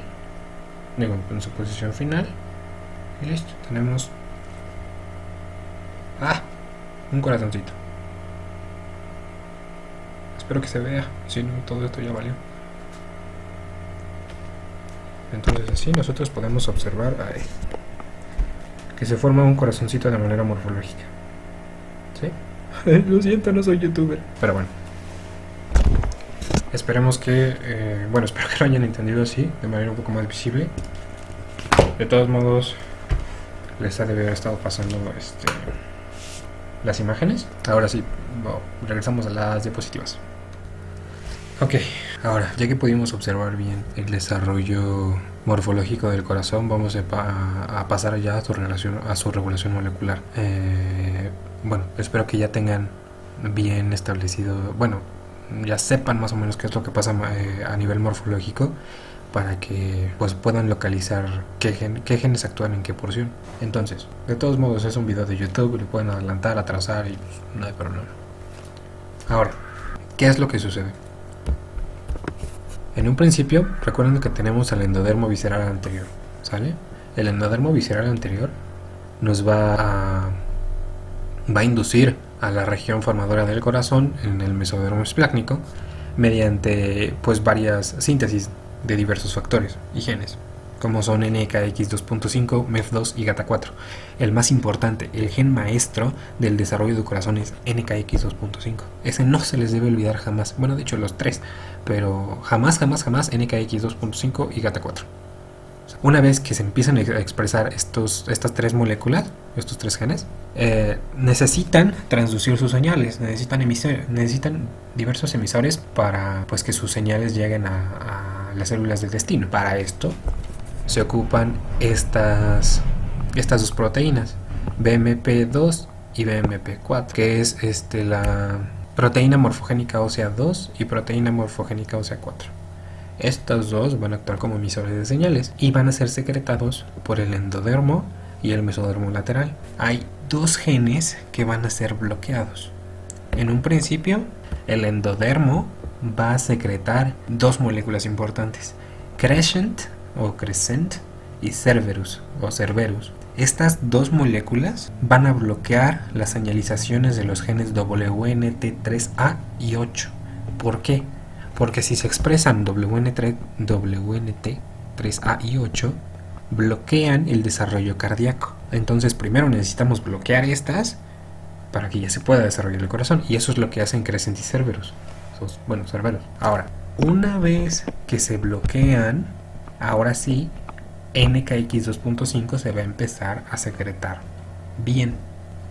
digo, en su posición final, y listo, tenemos un corazoncito. Espero que se vea, si no todo esto ya valió. Entonces así nosotros podemos observar que se forma un corazoncito de manera morfológica. ¿Sí? Lo siento, no soy youtuber. Pero bueno, esperemos que espero que lo hayan entendido así, de manera un poco más visible. De todos modos, les ha de haber estado pasando las imágenes. Ahora sí, regresamos a las diapositivas. Ok, ahora, ya que pudimos observar bien el desarrollo morfológico del corazón, vamos a pasar ya a su regulación molecular. Espero que ya tengan bien establecido, ya sepan más o menos qué es lo que pasa a nivel morfológico, para que pues puedan localizar qué genes actúan en qué porción. Entonces, de todos modos es un video de YouTube, lo pueden adelantar, atrasar y pues, no hay problema. Ahora, ¿qué es lo que sucede? En un principio, recuerden que tenemos el endodermo visceral anterior, ¿sale? El endodermo visceral anterior nos va a inducir a la región formadora del corazón en el mesodermo esplácnico mediante pues varias síntesis de diversos factores y genes, como son NKX2.5, MEF2 y GATA4. El más importante, el gen maestro del desarrollo del corazón es NKX2.5. Ese no se les debe olvidar jamás. Bueno, de hecho los tres, pero jamás NKX2.5 y GATA4. Una vez que se empiezan a expresar estas tres moléculas, estos tres genes, necesitan transducir sus señales, necesitan diversos emisores para pues que sus señales lleguen a las células del destino. Para esto se ocupan estas dos proteínas, BMP2 y BMP4, que es la proteína morfogénica ósea 2 y proteína morfogénica ósea 4. Estos dos van a actuar como emisores de señales y van a ser secretados por el endodermo y el mesodermo lateral. Hay dos genes que van a ser bloqueados. En un principio, el endodermo va a secretar dos moléculas importantes, crescent y cerberus o cerberus. Estas dos moléculas van a bloquear las señalizaciones de los genes WNT3A y 8. ¿Por qué? Porque si se expresan WNT3A y 8, bloquean el desarrollo cardíaco. Entonces primero necesitamos bloquear estas para que ya se pueda desarrollar el corazón, y eso es lo que hacen crescent y cerberus. Cerberus. Ahora, una vez que se bloquean, ahora sí, NKX2.5 se va a empezar a secretar bien.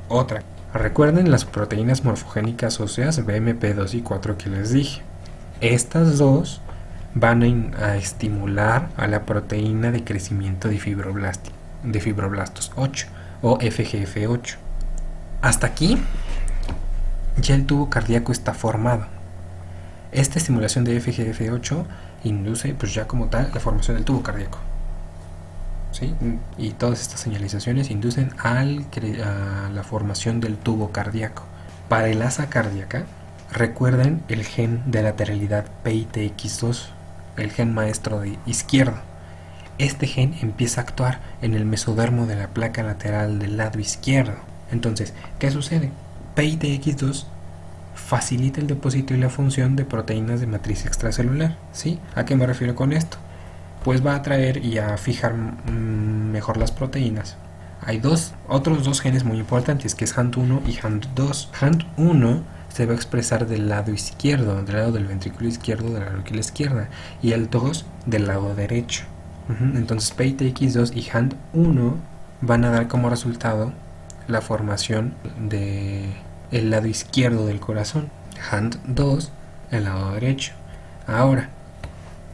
Otra, recuerden las proteínas morfogénicas óseas BMP2 y 4 que les dije. Estas dos van a estimular a la proteína de crecimiento de fibroblastos 8 o FGF8. Hasta aquí ya el tubo cardíaco está formado. Esta estimulación de FGF8 induce pues ya como tal la formación del tubo cardíaco, ¿sí? Y todas estas señalizaciones inducen a la formación del tubo cardíaco. Para el asa cardíaca, recuerden el gen de lateralidad PITX2, el gen maestro de izquierdo. Este gen empieza a actuar en el mesodermo de la placa lateral del lado izquierdo. Entonces, ¿qué sucede? PITX2 facilita el depósito y la función de proteínas de matriz extracelular, ¿sí? ¿A qué me refiero con esto? pues va a atraer y a fijar mejor las proteínas. Hay otros dos genes muy importantes, que es HANT1 y HANT2. HANT1 se va a expresar del lado izquierdo, del lado del ventrículo izquierdo de la aurícula izquierda, y el 2 del lado derecho. Entonces PITX2 y HANT1 van a dar como resultado la formación del lado izquierdo del corazón, HANT2 el lado derecho. Ahora,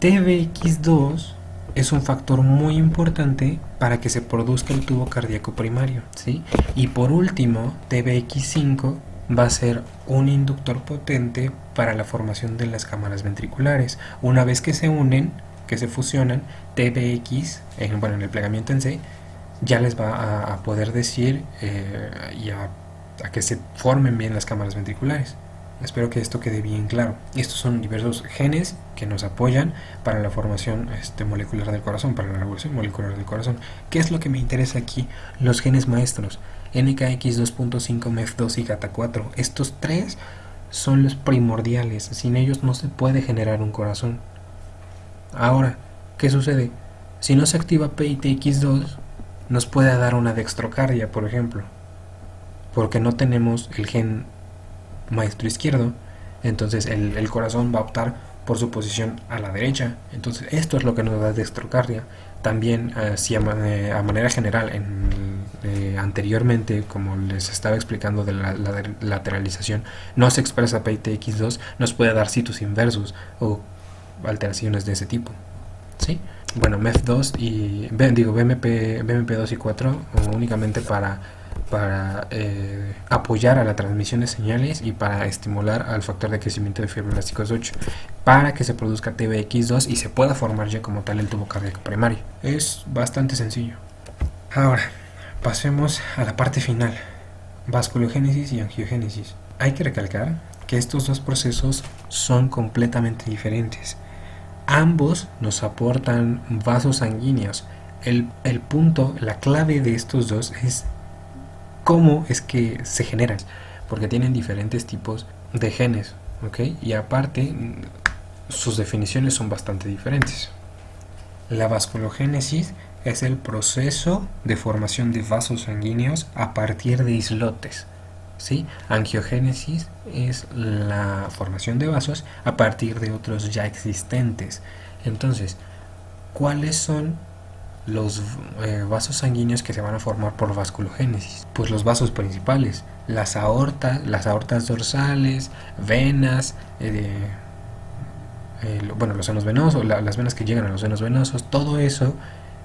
TBX2 es un factor muy importante para que se produzca el tubo cardíaco primario, ¿sí? Y por último, TBX5 va a ser un inductor potente para la formación de las cámaras ventriculares. Una vez que se unen, que se fusionan, TBX, en el plegamiento en C, ya les va a poder decir y a que se formen bien las cámaras ventriculares. Espero que esto quede bien claro. Estos son diversos genes que nos apoyan para la formación molecular del corazón, para la revolución molecular del corazón. ¿Qué es lo que me interesa aquí? Los genes maestros, NKX2.5, MEF2 y GATA4. Estos tres son los primordiales. Sin ellos no se puede generar un corazón. Ahora, ¿qué sucede? Si no se activa PITX2, nos puede dar una dextrocardia, por ejemplo, porque no tenemos el gen maestro izquierdo. Entonces el corazón va a optar por su posición a la derecha. Entonces esto es lo que nos da dextrocardia. También si a manera general anteriormente, como les estaba explicando de la lateralización, no se expresa PITX2, nos puede dar situs inversus o alteraciones de ese tipo, ¿sí? Bueno, MEF2 y BMP2 y 4 únicamente para apoyar a la transmisión de señales y para estimular al factor de crecimiento de fibroblásticos 8 para que se produzca TBX2 y se pueda formar ya como tal el tubo cardíaco primario. Es bastante sencillo. Ahora, pasemos a la parte final, vasculogénesis y angiogénesis. Hay que recalcar que estos dos procesos son completamente diferentes. Ambos nos aportan vasos sanguíneos. El punto, la clave de estos dos es cómo es que se generan, porque tienen diferentes tipos de genes, ¿ok? Y aparte, sus definiciones son bastante diferentes. La vasculogénesis es el proceso de formación de vasos sanguíneos a partir de islotes, ¿sí? Angiogénesis es la formación de vasos a partir de otros ya existentes. Entonces, ¿cuáles son los vasos sanguíneos que se van a formar por vasculogénesis? Pues los vasos principales, las aortas dorsales, venas, los senos venosos, las venas que llegan a los senos venosos, todo eso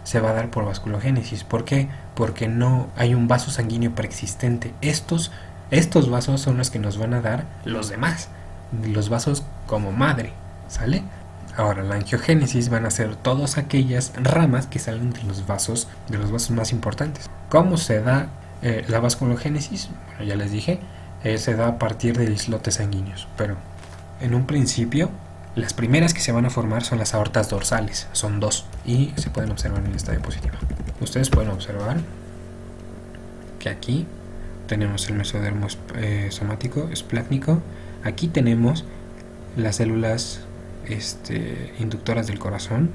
se va a dar por vasculogénesis. ¿Por qué? Porque no hay un vaso sanguíneo preexistente. Estos vasos son los que nos van a dar los demás, los vasos como madre, ¿sale? Ahora, la angiogénesis van a ser todas aquellas ramas que salen de los vasos más importantes. ¿Cómo se da la vasculogénesis? Bueno, ya les dije, se da a partir de islotes sanguíneos, pero en un principio las primeras que se van a formar son las aortas dorsales, son dos, y se pueden observar en esta diapositiva. Ustedes pueden observar que aquí tenemos el mesodermo somático, esplácnico. Aquí tenemos las células inductoras del corazón,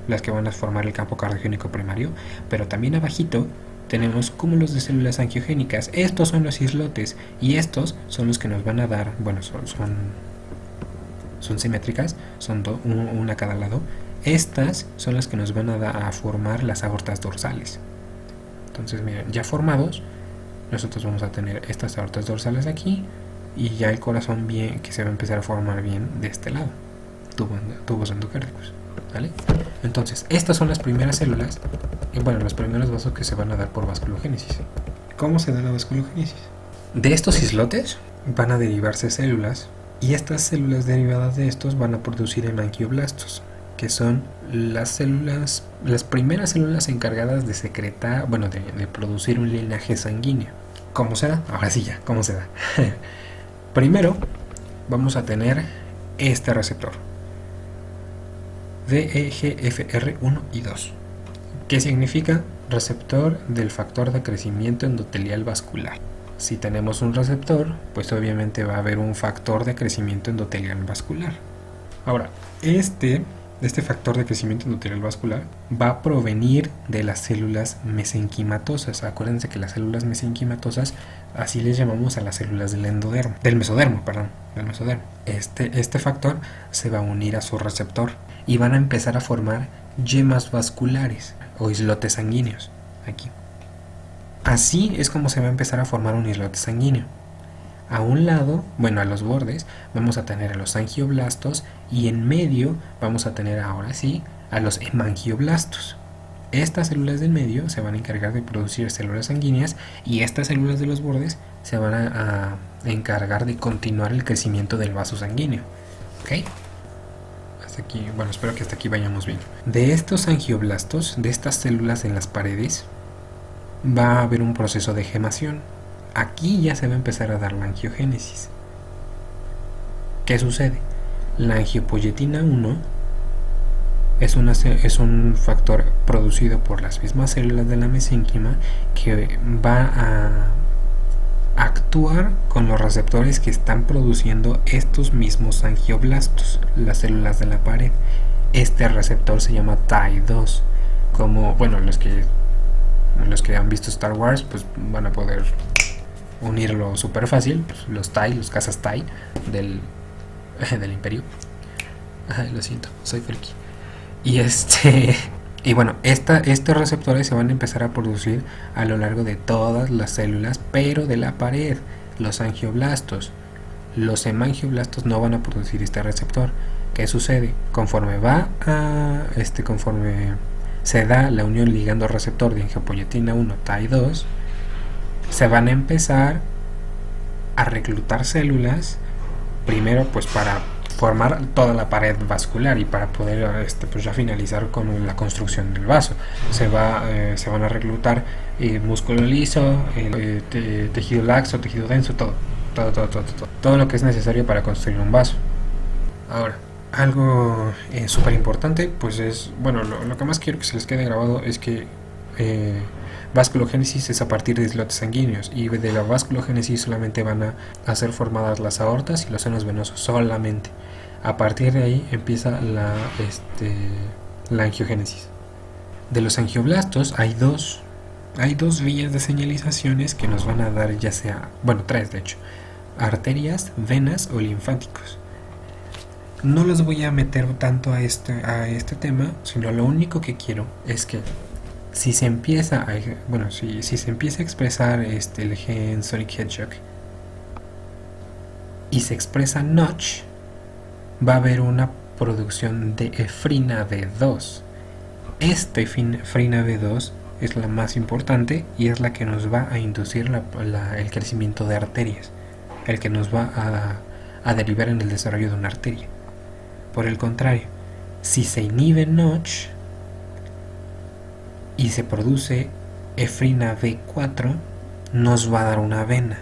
las que van a formar el campo cardiogénico primario, pero también abajito tenemos cúmulos de células angiogénicas. Estos son los islotes y estos son los que nos van a dar, son simétricas, son una a cada lado. Estas son las que nos van a formar las aortas dorsales. Entonces miren, ya formados, nosotros vamos a tener estas aortas dorsales aquí y ya el corazón bien que se va a empezar a formar bien de este lado, tubos endocárdicos, ¿vale? Entonces estas son las primeras células los primeros vasos que se van a dar por vasculogénesis. ¿Cómo se da la vasculogénesis? De estos islotes van a derivarse células y estas células derivadas de estos van a producir hemangioblastos, que son las primeras células encargadas de secretar, de producir un linaje sanguíneo. ¿Cómo se da? Ahora sí ya, ¿cómo se da? Primero vamos a tener este receptor VEGFR1 y 2. ¿Qué significa? Receptor del factor de crecimiento endotelial vascular. Si tenemos un receptor, pues obviamente va a haber un factor de crecimiento endotelial vascular. Ahora, este factor de crecimiento endotelial vascular va a provenir de las células mesenquimatosas. Acuérdense que las células mesenquimatosas, así les llamamos a las células del endodermo, del mesodermo. Este factor se va a unir a su receptor y van a empezar a formar yemas vasculares o islotes sanguíneos. Aquí. Así es como se va a empezar a formar un islote sanguíneo. A un lado, bueno, a los bordes, vamos a tener a los angioblastos y en medio vamos a tener ahora sí a los hemangioblastos. Estas células del medio se van a encargar de producir células sanguíneas y estas células de los bordes se van a encargar de continuar el crecimiento del vaso sanguíneo. ¿Ok? Hasta aquí, bueno, espero que hasta aquí vayamos bien. De estos angioblastos, de estas células en las paredes, va a haber un proceso de gemación. Aquí ya se va a empezar a dar la angiogénesis. ¿Qué sucede? La angiopoyetina 1 es un factor producido por las mismas células de la mesénquima que va a actuar con los receptores que están produciendo estos mismos angioblastos, las células de la pared. Este receptor se llama TIE2. Como, bueno, los que han visto Star Wars, pues van a poder unirlo súper fácil, pues los TIE, los cazas TIE del Imperio. Lo siento, soy friki. Y bueno, estos receptores se van a empezar a producir a lo largo de todas las células, pero de la pared, los angioblastos. Los hemangioblastos no van a producir este receptor. ¿Qué sucede? Conforme se da la unión ligando receptor de angiopoyetina 1 TIE2, se van a empezar a reclutar células, primero pues para formar toda la pared vascular y para poder pues ya finalizar con la construcción del vaso. Se van a reclutar músculo liso, tejido laxo, tejido denso, todo lo que es necesario para construir un vaso. Ahora, algo súper importante, pues es, bueno, lo que más quiero que se les quede grabado es que vasculogénesis es a partir de islotes sanguíneos, y de la vasculogénesis solamente van a ser formadas las aortas y los senos venosos, solamente. A partir de ahí empieza la angiogénesis. De los angioblastos hay dos vías de señalizaciones que nos van a dar, ya sea, bueno, tres de hecho: arterias, venas o linfáticos. No los voy a meter tanto a este tema, sino lo único que quiero es que si se empieza a expresar el gen Sonic Hedgehog y se expresa Notch, va a haber una producción de efrina B2. Esta efrina B2 es la más importante y es la que nos va a inducir el crecimiento de arterias, el que nos va a derivar en el desarrollo de una arteria. Por el contrario, si se inhibe Notch y se produce efrina B4, nos va a dar una vena.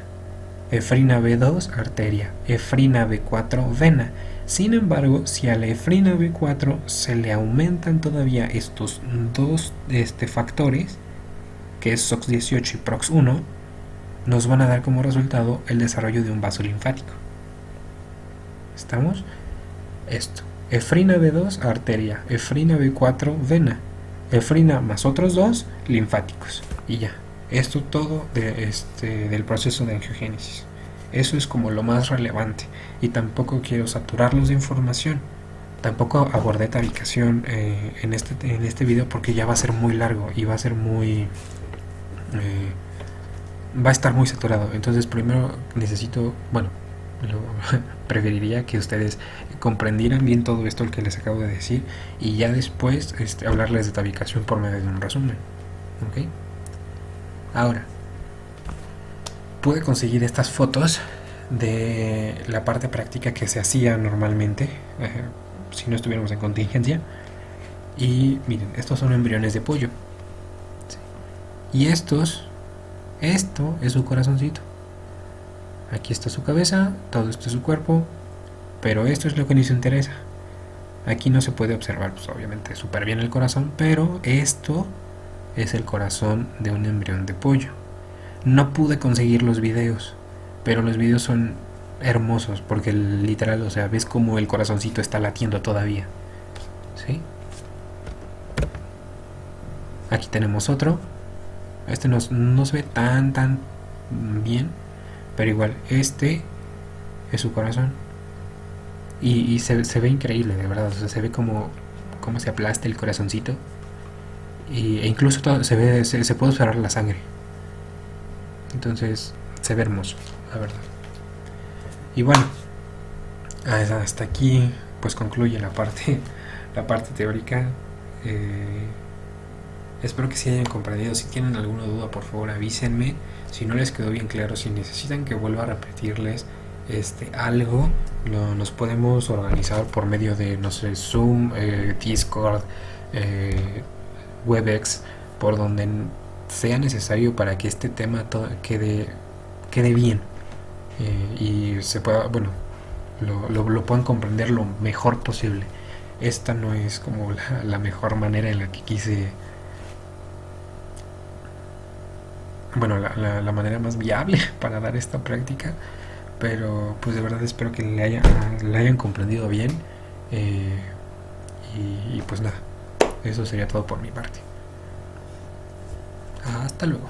Efrina B2, arteria. Efrina B4, vena. Sin embargo, si a la efrina B4 se le aumentan todavía estos dos factores, que es SOX18 y PROX1, nos van a dar como resultado el desarrollo de un vaso linfático. ¿Estamos? Esto: efrina B2, arteria. Efrina B4, vena. Efrina más otros dos, linfáticos. Y ya. Esto todo del proceso de angiogénesis. Eso es como lo más relevante. Y tampoco quiero saturarlos de información. Tampoco abordé tabicación en este video, porque ya va a ser muy largo y va a ser va a estar muy saturado. Entonces primero necesito, preferiría que ustedes comprendieran bien todo esto que les acabo de decir, y ya después hablarles de tabicación por medio de un resumen. ¿Ok? Ahora, pude conseguir estas fotos de la parte práctica que se hacía normalmente si no estuviéramos en contingencia. Y miren, estos son embriones de pollo. Y esto es su corazoncito. Aquí está su cabeza, todo esto es su cuerpo, pero esto es lo que nos interesa. Aquí no se puede observar, pues obviamente súper bien el corazón, pero esto es el corazón de un embrión de pollo. No pude conseguir los videos, pero los videos son hermosos, porque literal, ves como el corazoncito está latiendo todavía. ¿sí? Aquí tenemos otro. Este no se ve tan bien, pero igual, este es su corazón. Y se ve increíble, de verdad. O sea, se ve como se aplasta el corazoncito. E incluso se puede observar la sangre. Entonces, se ve hermoso, la verdad. Y bueno, hasta aquí pues concluye la parte teórica. Espero que sí hayan comprendido. Si tienen alguna duda, por favor avísenme. Si no les quedó bien claro, si necesitan que vuelva a repetirles algo, nos podemos organizar por medio de, no sé, Zoom, Discord, Webex, por donde sea necesario para que este tema quede bien, y se pueda, bueno, lo puedan comprender lo mejor posible. Esta no es como la mejor manera en la que quise, bueno, la manera más viable para dar esta práctica, pero pues de verdad espero que le hayan comprendido bien, eh, y pues nada, eso sería todo por mi parte. Hasta luego.